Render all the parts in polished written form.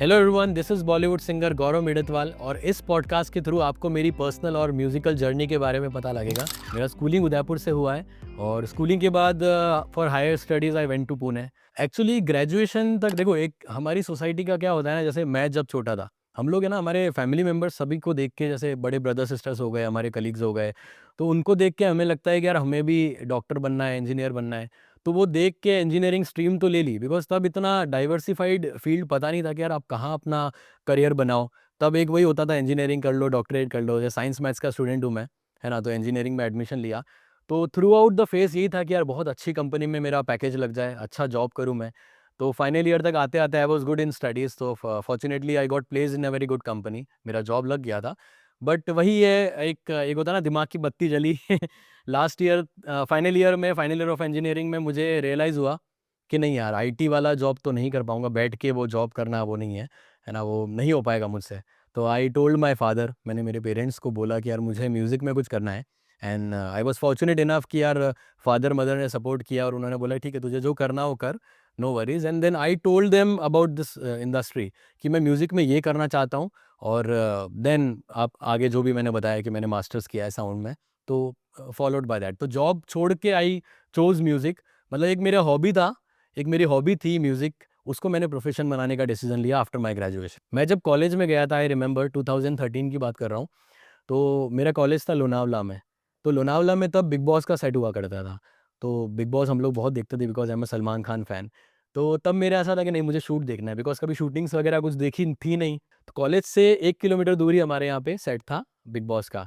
Hello everyone, this is Bollywood singer Gaurav Midatwal और इस podcast के थ्रू आपको मेरी पर्सनल और म्यूज़िकल जर्नी के बारे में पता लगेगा। मेरा स्कूलिंग उदयपुर से हुआ है और स्कूलिंग के बाद for higher studies I went to Pune. Actually graduation तक देखो, एक हमारी सोसाइटी का क्या होता है ना, जैसे मैं जब छोटा था, हम लोग है ना, हमारे फैमिली मेम्बर्स सभी को देख के, जैसे बड़े ब्रदर सिस्टर्स हो गए, हमारे कलीग्स हो गए, तो उनको देख के हमें लगता है कि यार हमें भी डॉक्टर बनना है, इंजीनियर बनना है। तो वो देख के इंजीनियरिंग स्ट्रीम तो ले ली, बिकॉज़ तब इतना डाइवर्सिफ़ाइड फ़ील्ड पता नहीं था कि यार आप कहाँ अपना करियर बनाओ। तब एक वही होता था, इंजीनियरिंग कर लो, डॉक्टरेट कर लो। जैसे साइंस मैथ्स का स्टूडेंट हूँ मैं, है ना? तो इंजीनियरिंग में एडमिशन लिया। तो थ्रू आउट द फेज़ यही था कि यार बहुत अच्छी कंपनी में मेरा पैकेज लग जाए, अच्छा जॉब करूँ मैं। तो फाइनल ईयर तक आते-आते I was good in studies, तो fortunately I got placed in a very good company. मेरा जॉब लग गया था। बट वही है, एक होता है ना, दिमाग की बत्ती जली। लास्ट ईयर फाइनल ईयर में, फाइनल ईयर ऑफ इंजीनियरिंग में मुझे रियलाइज़ हुआ कि नहीं यार, आईटी वाला जॉब तो नहीं कर पाऊँगा, बैठ के वो जॉब करना वो नहीं है ना? वो नहीं हो पाएगा मुझसे। तो आई टोल्ड माय फादर, मैंने मेरे पेरेंट्स को बोला कि यार मुझे म्यूज़िक में कुछ करना है। And I was fortunate enough कि यार फादर मदर ने सपोर्ट किया और उन्होंने बोला ठीक है, तुझे जो करना हो कर, no worries. And then I told them about this industry कि मैं म्यूज़िक में ये करना चाहता हूँ। और देन आप आगे जो भी मैंने बताया कि मैंने मास्टर्स किया है साउंड में, तो फॉलोड बाय दैट, तो जॉब छोड़ के आई चोज़ म्यूज़िक। मतलब एक मेरा हॉबी था, एक मेरी हॉबी थी म्यूज़िक, उसको मैंने प्रोफ़ेशन बनाने का डिसीज़न लिया आफ्टर माय ग्रेजुएशन। मैं जब कॉलेज में गया था, आई रिमेंबर 2013 की बात कर रहा हूँ, तो मेरा कॉलेज था लोनावला में। तो लोनावला में तब बिग बॉस का सेट हुआ करता था। तो बिग बॉस हम लोग बहुत देखते थे, because I am a Salman Khan fan. तो तब मेरा ऐसा था कि नहीं, मुझे शूट देखना है, बिकॉज़ कभी शूटिंग्स वगैरह कुछ देखी थी नहीं। तो कॉलेज से 1 किलोमीटर दूर ही हमारे यहाँ पे सेट था बिग बॉस का।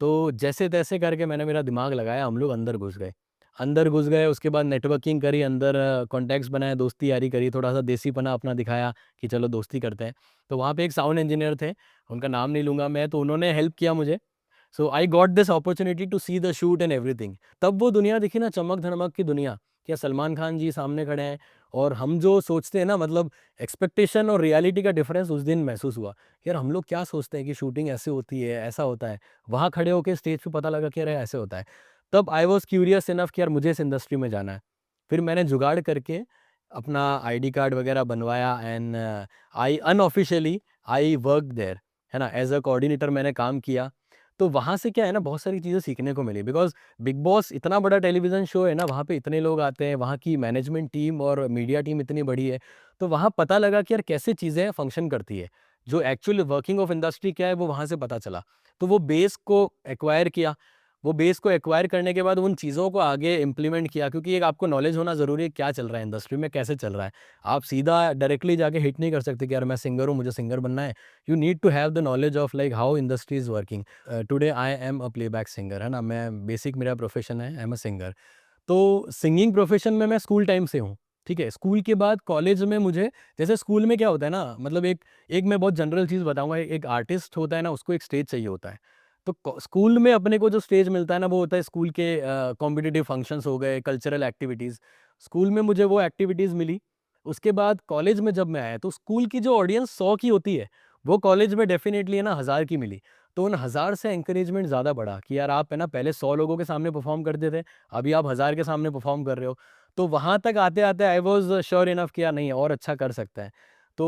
तो जैसे-तैसे करके मैंने मेरा दिमाग लगाया, हम लोग अंदर घुस गए। अंदर घुस गए, उसके बाद नेटवर्किंग करी, अंदर कॉन्टैक्ट्स बनाए, दोस्ती यारी करी, थोड़ा-सा देसीपना अपना दिखाया कि चलो दोस्ती करते हैं। तो वहाँ पे एक साउंड इंजीनियर थे, उनका नाम नहीं लूँगा मैं, तो उन्होंने हेल्प किया मुझे। So I got this opportunity to see the shoot and everything. तब वो दुनिया दिखी ना, चमक-धमक की दुनिया, क्या सलमान खान जी सामने खड़े हैं और हम जो सोचते हैं ना, मतलब एक्सपेक्टेशन और रियलिटी का डिफरेंस उस दिन महसूस हुआ। यार हम लोग क्या सोचते हैं कि शूटिंग ऐसे होती है, ऐसा होता है। वहाँ खड़े होके स्टेज पे पता लगा कि अरे ऐसे होता है। तब आई वाज़ क्यूरियस इनफ कि यार मुझे इस इंडस्ट्री में जाना है। फिर मैंने जुगाड़ करके अपना आईडी कार्ड वगैरह बनवाया and I unofficially I worked there, है ना? एज़ अ कोऑर्डिनेटर मैंने काम किया। तो वहाँ से क्या है ना, बहुत सारी चीज़ें सीखने को मिली, बिकॉज़ बिग बॉस इतना बड़ा टेलीविज़न शो है ना, वहाँ पे इतने लोग आते हैं, वहाँ की मैनेजमेंट टीम और मीडिया टीम इतनी बड़ी है। तो वहाँ पता लगा कि यार कैसे चीज़ें फंक्शन करती है। जो एक्चुअल वर्किंग ऑफ इंडस्ट्री क्या है, वो वहाँ से पता चला। तो वो बेस को एक्वायर किया। वो बेस को एक्वायर करने के बाद उन चीज़ों को आगे इम्प्लीमेंट किया, क्योंकि एक आपको नॉलेज होना ज़रूरी है, क्या चल रहा है इंडस्ट्री में, कैसे चल रहा है। आप सीधा डायरेक्टली जाके हिट नहीं कर सकते कि यार मैं सिंगर हूँ, मुझे सिंगर बनना है। You need to have the knowledge of like how industry is working. Today I am a playback singer, है ना? मैं बेसिक मेरा प्रोफ़ेशन है, आई एम अ सिंगर। तो सिंगिंग प्रोफ़ेशन में मैं स्कूल टाइम से हूँ, ठीक है? स्कूल के बाद कॉलेज में मुझे, जैसे स्कूल में क्या होता है ना, मतलब एक एक मैं बहुत जनरल चीज़ बताऊँगा, एक आर्टिस्ट होता है ना, उसको एक स्टेज चाहिए होता है। तो क स्कूल में अपने को जो स्टेज मिलता है ना, वो होता है स्कूल के कॉम्पिटिटिव फंक्शंस हो गए, कल्चरल एक्टिविटीज़। स्कूल में मुझे वो एक्टिविटीज़ मिली। उसके बाद कॉलेज में जब मैं आया, तो स्कूल की जो ऑडियंस 100 की होती है, वो कॉलेज में डेफ़िनेटली है ना 1000 की मिली। तो उन 1000 से एनकरेजमेंट ज़्यादा बढ़ा कि यार आप है ना, पहले 100 लोगों के सामने परफ़ॉर्म करते थे, अभी आप 1000 के सामने परफ़ॉर्म कर रहे हो। तो वहाँ तक आते-आते आई वाज़ श्योर इनफ कि यार नहीं, और अच्छा कर सकते हैं। तो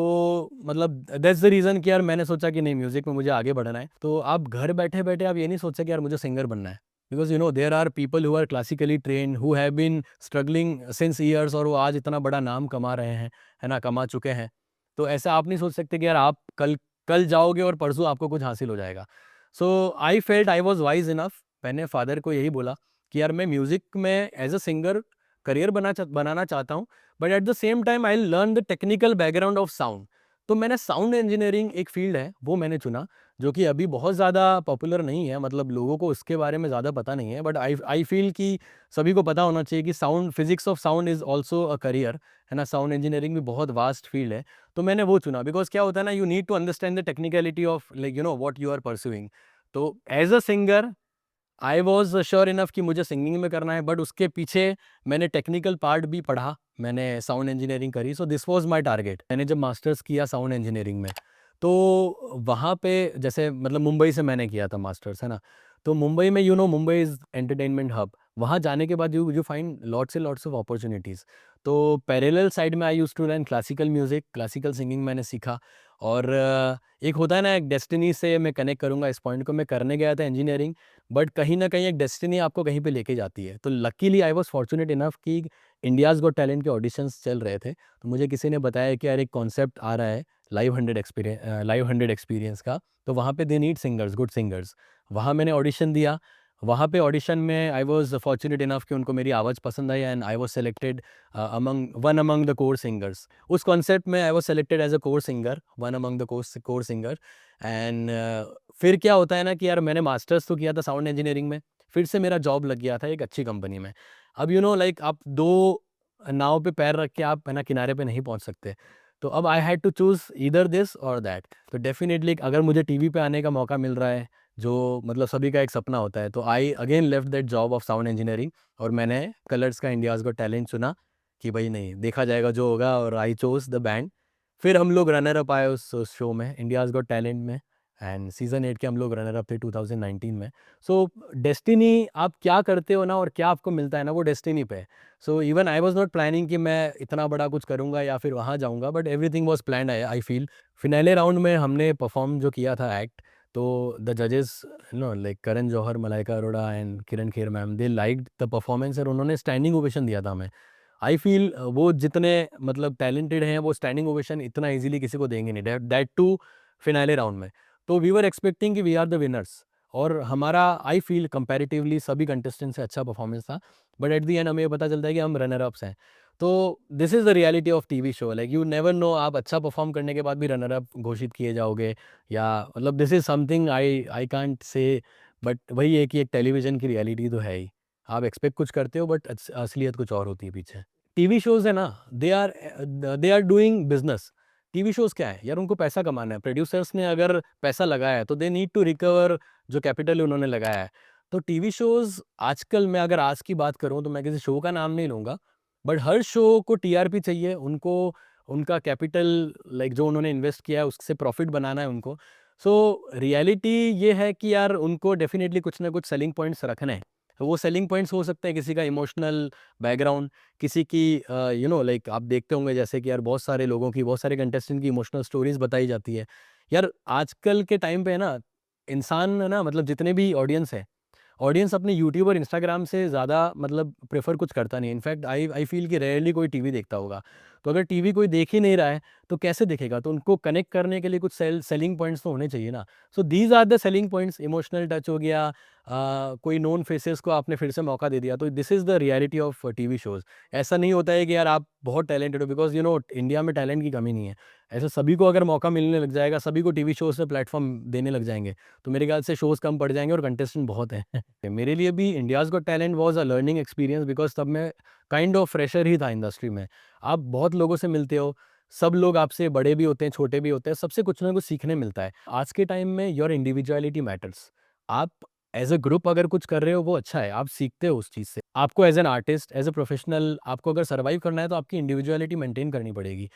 मतलब दैट्स द रीज़न कि यार मैंने सोचा कि नहीं, म्यूज़िक में मुझे आगे बढ़ना है। तो आप घर बैठे-बैठे आप ये नहीं सोच सकते कि यार मुझे सिंगर बनना है। Because you know there are people who are classically trained, who have been struggling since years, और वो आज इतना बड़ा नाम कमा रहे हैं, है ना? कमा चुके हैं। तो ऐसा आप नहीं सोच सकते कि यार आप कल कल जाओगे और परसों आपको कुछ हासिल हो जाएगा। So I felt I was wise enough, मैंने फादर को यही बोला कि यार मैं म्यूज़िक में एज़ अ सिंगर करियर बनाना चाहता हूँ, but at the same time I will learn the technical background of sound. तो मैंने साउंड इंजीनियरिंग एक फ़ील्ड है, वो मैंने चुना, जो कि अभी बहुत ज़्यादा पॉपुलर नहीं है, मतलब लोगों को उसके बारे में ज़्यादा पता नहीं है, बट आई फ़ील कि सभी को पता होना चाहिए कि sound, physics of sound is also a career, है ना? साउंड इंजीनियरिंग भी बहुत वास्ट फ़ील्ड है। तो मैंने वो चुना, बिकॉज़ क्या होता है ना, you need to understand the technicality of like you know what you are pursuing. तो as a singer I was sure enough कि मुझे सिंगिंग में करना है, बट उसके पीछे मैंने टेक्निकल पार्ट भी पढ़ा, मैंने साउंड इंजीनियरिंग करी, so this was my target. मैंने जब मास्टर्स किया साउंड इंजीनियरिंग में, तो वहाँ पे जैसे मतलब मुंबई से मैंने किया था मास्टर्स, है ना? तो मुंबई में you know Mumbai is entertainment hub. वहाँ जाने के बाद you you find lots of opportunities. तो पैरेलल साइड में I used to learn classical music, classical singing मैंने सीखा। और एक होता है ना, एक डेस्टिनी से मैं कनेक्ट करूँगा इस पॉइंट को, मैं करने गया था इंजीनियरिंग, बट कहीं न कहीं एक डेस्टिनी आपको कहीं पे लेके जाती है। तो luckily I was fortunate enough कि इंडियाज़ गॉट टैलेंट के ऑडिशंस चल रहे थे। तो मुझे किसी ने बताया कि यार एक कॉन्सेप्ट आ रहा है लाइव 100 एक्सपीरियंस का, तो वहाँ पे they need singers, good singers. वहाँ मैंने ऑडिशन दिया। वहाँ पे ऑडिशन में आई वाज़ फॉर्च्यूनेट इनफ कि उनको मेरी आवाज़ पसंद आई and I was selected among the core singers. उस कॉन्सेप्ट में I was selected as a core singer, one among the core singer. And फिर क्या होता है ना कि यार मैंने मास्टर्स तो किया था साउंड इंजीनियरिंग में, फिर से मेरा जॉब लग गया था एक अच्छी कंपनी में। अब लाइक आप 2 नाव पे पैर रख के आप है ना किनारे पे नहीं पहुँच सकते। तो अब I had to choose either this or that. तो डेफ़िनेटली अगर मुझे टीवी पे आने का मौका मिल रहा है, जो मतलब सभी का एक सपना होता है, तो I again left that job of sound engineering और मैंने कलर्स का इंडियाज़ गॉट टैलेंट चुना कि भाई नहीं, देखा जाएगा जो होगा, और आई चोज़ द बैंड। फिर हम लोग रनर अप आए उस शो में, इंडियाज़ गॉट टैलेंट में, एंड सीज़न 8 के हम लोग रनर अप थे 2019 में। सो डेस्टिनी, आप क्या करते हो ना और क्या आपको मिलता है ना, वो डेस्टिनी पे है। So even I was not planning कि मैं इतना बड़ा कुछ करूँगा या फिर वहाँ जाऊँगा, but everything was planned I feel. Finale round में हमने परफ़ॉर्म जो किया था एक्ट, तो द जजेस like Karan Johar, Malaika Arora and Kiran Kher ma'am, they liked the performance और उन्होंने स्टैंडिंग ओवेशन दिया था हमें। आई फील वो जितने मतलब टैलेंटेड हैं, वो स्टैंडिंग ओवेशन इतना इजीली किसी को देंगे नहीं, दैट टू फिनाले राउंड में। तो वी वर एक्सपेक्टिंग कि वी आर द विनर्स, और हमारा आई फील कंपैरेटिवली सभी कंटेस्टेंट से अच्छा परफॉर्मेंस था, बट एट द एंड हमें ये पता चलता है कि हम रनर अप्स हैं। तो this is the reality of TV show, like you never know, आप अच्छा परफॉर्म करने के बाद भी रनर अप घोषित किए जाओगे, या मतलब this is something I can't say, but वही है कि एक टेलीविज़न की रियलिटी तो है ही। आप एक्सपेक्ट कुछ करते हो, बट असलियत कुछ और होती है पीछे। टीवी शोज़ है ना, they are doing business. TV shows क्या है यार, उनको पैसा कमाना है। प्रोड्यूसर्स ने अगर पैसा लगाया है तो दे नीड टू रिकवर जो कैपिटल उन्होंने लगाया है। तो टीवी शोज़ आजकल, मैं अगर आज की बात करूँ तो मैं किसी शो का नाम नहीं लूँगा, बट हर शो को टीआरपी चाहिए, उनको उनका कैपिटल लाइक जो उन्होंने इन्वेस्ट किया है उससे प्रॉफिट बनाना है उनको। सो रियलिटी ये है कि यार उनको डेफ़िनेटली कुछ ना कुछ सेलिंग पॉइंट्स रखने हैं। तो वो सेलिंग पॉइंट्स हो सकते हैं किसी का इमोशनल बैकग्राउंड, किसी की लाइक आप देखते होंगे जैसे कि यार बहुत सारे लोगों की, बहुत सारे कंटेस्टेंट की इमोशनल स्टोरीज़ बताई जाती है। यार आजकल के टाइम पे है ना, इंसान है ना, मतलब जितने भी ऑडियंस है, ऑडियंस अपने यूट्यूब और इंस्टाग्राम से ज़्यादा मतलब प्रेफ़र कुछ करता नहीं है। इनफैक्ट आई आई फ़ील कि रेयरली कोई टीवी देखता होगा। तो अगर टीवी कोई देख ही नहीं रहा है, तो कैसे देखेगा? तो उनको कनेक्ट करने के लिए कुछ सेलिंग पॉइंट्स तो होने चाहिए ना। So these are the selling points, emotional touch हो गया, कोई नोन फेसेस को आपने फिर से मौका दे दिया। तो this is the reality of TV shows. ऐसा नहीं होता है कि यार आप बहुत टैलेंटेड हो, बिकॉज़ इंडिया में टैलेंट की कमी नहीं है। ऐसा सभी को अगर मौका मिलने लग जाएगा, सभी को टीवी शोज़ पे प्लेटफ़ॉर्म देने लग जाएँगे, तो मेरे ख्याल से शोज़ कम पड़ जाएँगे और कंटेस्टेंट बहुत हैं। मेरे लिए भी India's got talent was a learning experience, because तब मैं काइंड ऑफ फ्रेशर ही था इंडस्ट्री में। आप बहुत लोगों से मिलते हो, सब लोग आपसे बड़े भी होते हैं, छोटे भी होते हैं, सबसे कुछ ना कुछ सीखने मिलता है। आज के टाइम में योर इंडिविजुअलिटी मैटर्स। आप एज़ अ ग्रुप अगर कुछ कर रहे हो वो अच्छा है, आप सीखते हो उस चीज़ से। आपको as an artist, as a professional आपको अगर सर्वाइव करना है तो आपकी इंडिविजुअलिटी मेंटेन करनी पड़ेगी।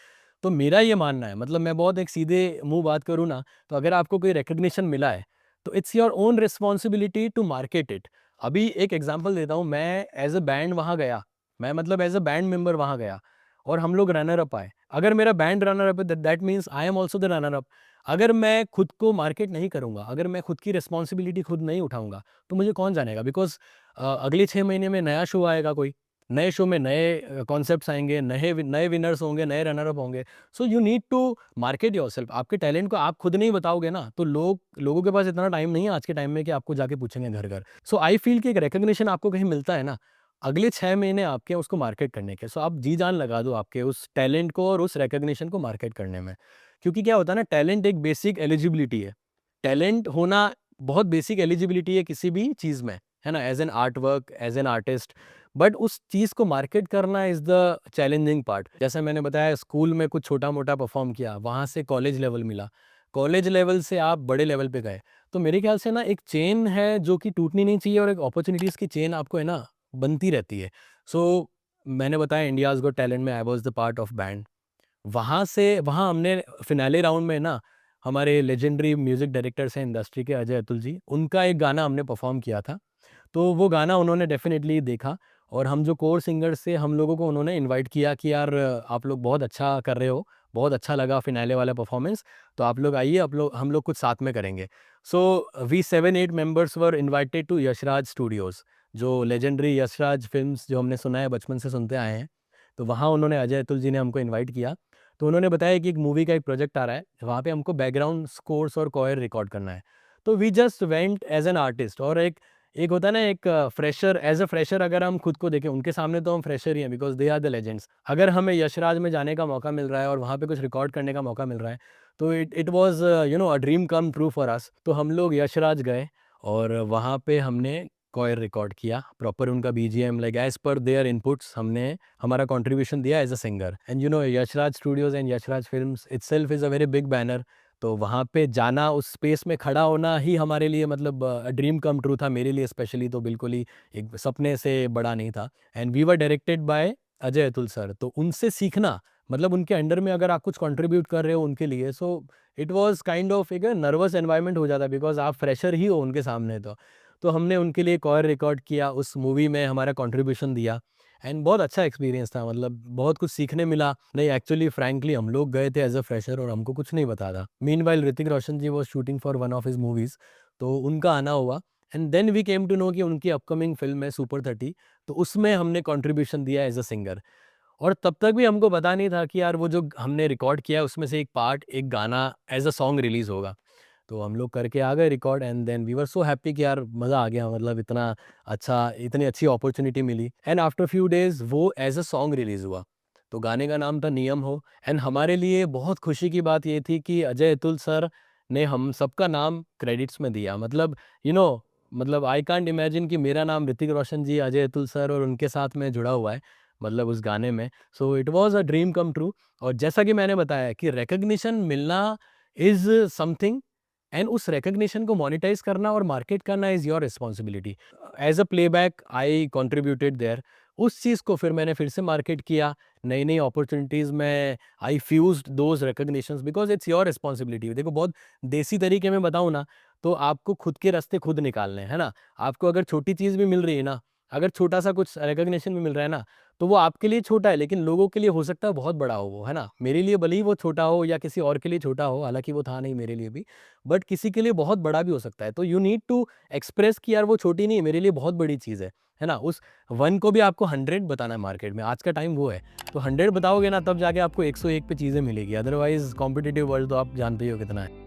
तो मेरा ये मानना है, मतलब मैं बहुत एक सीधे मुँह बात करूँ ना, तो अगर आपको कोई रिकॉग्निशन मिला है, तो it's your own responsibility to market it. अभी एक एग्ज़ाम्पल देता हूँ, मैं एज़ अ बैंड वहाँ गया, मैं मतलब एज़ अ बैंड मेंबर वहाँ गया और हम लोग रनर अप आए। अगर मेरा बैंड रनर अप है, that means I am also the runner up. अगर मैं खुद को मार्केट नहीं करूँगा, अगर मैं खुद की रिस्पॉन्सिबिलिटी खुद नहीं उठाऊँगा, तो मुझे कौन जानेगा? बिकॉज़ अगले 6 महीने में नया शो आएगा कोई, नए शो में नए कॉन्सेप्ट्स आएँगे, नए विनर्स होंगे, नए रनर अप होंगे। So you need to market yourself. आपके टैलेंट को आप खुद नहीं बताओगे ना, तो लोगों के पास इतना टाइम नहीं है आज के टाइम में कि आपको जाके पूछेंगे घर-घर। सो आई फ़ील कि एक रिकॉग्निशन आपको कहीं मिलता है ना, अगले 6 महीने आपके हैं उसको मार्केट करने के। सो आप जी-जान लगा दो आपके उस टैलेंट को और उस रिकॉग्निशन को मार्केट करने में। क्योंकि क्या होता है ना, टैलेंट एक बेसिक एलिजिबिलिटी है। टैलेंट होना बहुत बेसिक एलिजिबिलिटी है किसी भी चीज़ में, है ना? As an art work, as an artist, but उस चीज़ को मार्केट करना इज़ द चैलेंजिंग पार्ट। जैसे मैंने बताया, स्कूल में कुछ छोटा-मोटा परफ़ॉर्म किया, वहाँ से कॉलेज लेवल मिला, कॉलेज लेवल से आप बड़े लेवल पे गए। तो मेरे ख़्याल से ना एक चेन है जो कि टूटनी नहीं चाहिए, और एक अपॉर्च्युनिटीज़ की चेन आपको है ना बनती रहती है। सो मैंने बताया इंडियाज़ गॉट टैलेंट में I was the part of band. वहाँ हमने फिनाले राउंड में ना, हमारे लेजेंडरी म्यूज़िक डायरेक्टर्स हैं इंडस्ट्री के, अजय अतुल जी, उनका एक गाना हमने परफ़ॉर्म किया था। तो वो गाना उन्होंने डेफ़िनेटली देखा और हम जो कोर सिंगर्स थे, हम लोगों को उन्होंने इनवाइट किया कि यार आप लोग बहुत अच्छा कर रहे हो, बहुत अच्छा लगा फ़िनाले वाला परफ़ॉर्मेंस, तो आप लोग आइए, आप लोग हम लोग कुछ साथ में करेंगे। So we 7-8 members were invited to Yashraj studios, जो लेजेंडरी यशराज फ़िल्म्स जो हमने सुना है, बचपन से सुनते आए हैं। तो वहाँ उन्होंने अजय अतुल जी ने हमको इनवाइट किया। तो उन्होंने बताया कि एक मूवी का एक प्रोजेक्ट आ रहा है, वहाँ पे हमको बैकग्राउंड स्कोर्स और कोयर रिकॉर्ड करना है। तो we just went as an artist और एक एक होता है ना एक फ्रेशर, एज़ अ फ्रेशर अगर हम खुद को देखें, उनके सामने तो हम फ्रेशर ही हैं because they are the legends. अगर हमें यशराज में जाने का मौका मिल रहा है और वहाँ पे कुछ रिकॉर्ड करने का मौका मिल रहा है, तो it was a dream come true for us. तो हम लोग यशराज गए और वहाँ पे हमने कोयर रिकॉर्ड किया, प्रॉपर उनका BGM like as per their inputs हमने हमारा कंट्रीब्यूशन दिया as a singer. And Yashraj studios and Yashraj films itself is a very big banner. तो वहाँ पे जाना, उस स्पेस में खड़ा होना ही हमारे लिए मतलब ड्रीम कम ट्रू था, मेरे लिए स्पेशली तो बिल्कुल ही एक सपने से बड़ा नहीं था। And we were directed by Ajay Atul sir, तो उनसे सीखना मतलब उनके अंडर में अगर आप कुछ कंट्रीब्यूट कर रहे हो उनके लिए, सो इट वाज़ काइंड ऑफ एक नर्वस एनवायरनमेंट हो जाता है बिकॉज़ आप फ्रेशर ही हो उनके सामने तो हमने उनके लिए कोयर रिकॉर्ड किया, उस मूवी में हमारा कंट्रीब्यूशन दिया एंड बहुत अच्छा एक्सपीरियंस था, मतलब बहुत कुछ सीखने मिला। नहीं एक्चुअली फ्रैंकली हम लोग गए थे एज़ अ फ्रेशर और हमको कुछ नहीं पता था। Meanwhile Hrithik Roshan ji was shooting for one of his movies, तो उनका आना हुआ and then we came to know कि उनकी अपकमिंग फ़िल्म है सुपर 30, तो उसमें हमने कंट्रीब्यूशन दिया एज़ अ सिंगर। और तब तक भी हमको पता नहीं था कि यार वो जो हमने रिकॉर्ड किया है उसमें से एक पार्ट, एक गाना एज़ अ सॉन्ग रिलीज़ होगा। तो हम लोग करके आ गए record and then we were so happy कि यार मज़ा आ गया, मतलब इतना अच्छा, इतनी अच्छी अपॉर्च्युनिटी मिली एंड आफ्टर फ्यू डेज़ वो एज़ अ सॉन्ग रिलीज़ हुआ। तो गाने का नाम था नियम हो एंड हमारे लिए बहुत खुशी की बात ये थी कि अजय अतुल सर ने हम सबका नाम क्रेडिट्स में दिया। मतलब यू you नो know, मतलब आई कांट इमेजिन कि मेरा नाम ऋतिक रोशन जी, अजय अतुल सर और उनके साथ में जुड़ा हुआ है, मतलब उस गाने में। So it was a dream come true. और जैसा कि मैंने बताया कि रिकॉग्निशन मिलना इज़ समथिंग एंड उस रिकॉग्निशन को मोनेटाइज करना और मार्केट करना is your responsibility. As a playback I contributed there. उस चीज़ को फिर मैंने फिर से मार्केट किया, नई-नई अपॉर्च्युनिटीज़ में I fused those recognitions because it's your responsibility. देखो बहुत देसी तरीके में बताऊँ ना, तो आपको खुद के रास्ते खुद निकालने हैं, है ना? आपको अगर छोटी चीज़ भी मिल रही है ना, अगर छोटा-सा कुछ रिकॉग्निशन भी मिल रहा है ना, तो वो आपके लिए छोटा है लेकिन लोगों के लिए हो सकता है बहुत बड़ा हो वो, है ना? मेरे लिए भले ही वो छोटा हो या किसी और के लिए छोटा हो, हालाँकि वो था नहीं मेरे लिए भी, बट किसी के लिए बहुत बड़ा भी हो सकता है। तो यू नीड टू एक्सप्रेस कि यार वो छोटी नहीं है, मेरे लिए बहुत बड़ी चीज़ है ना? उस 1 को भी आपको 100 बताना है मार्केट में, आज का टाइम वो है। तो 100 बताओगे ना तब जाके आपको 101 पे चीज़ें मिलेगी, अदरवाइज़ कॉम्पिटिटिव वर्ल्ड तो आप जानते ही हो कितना है।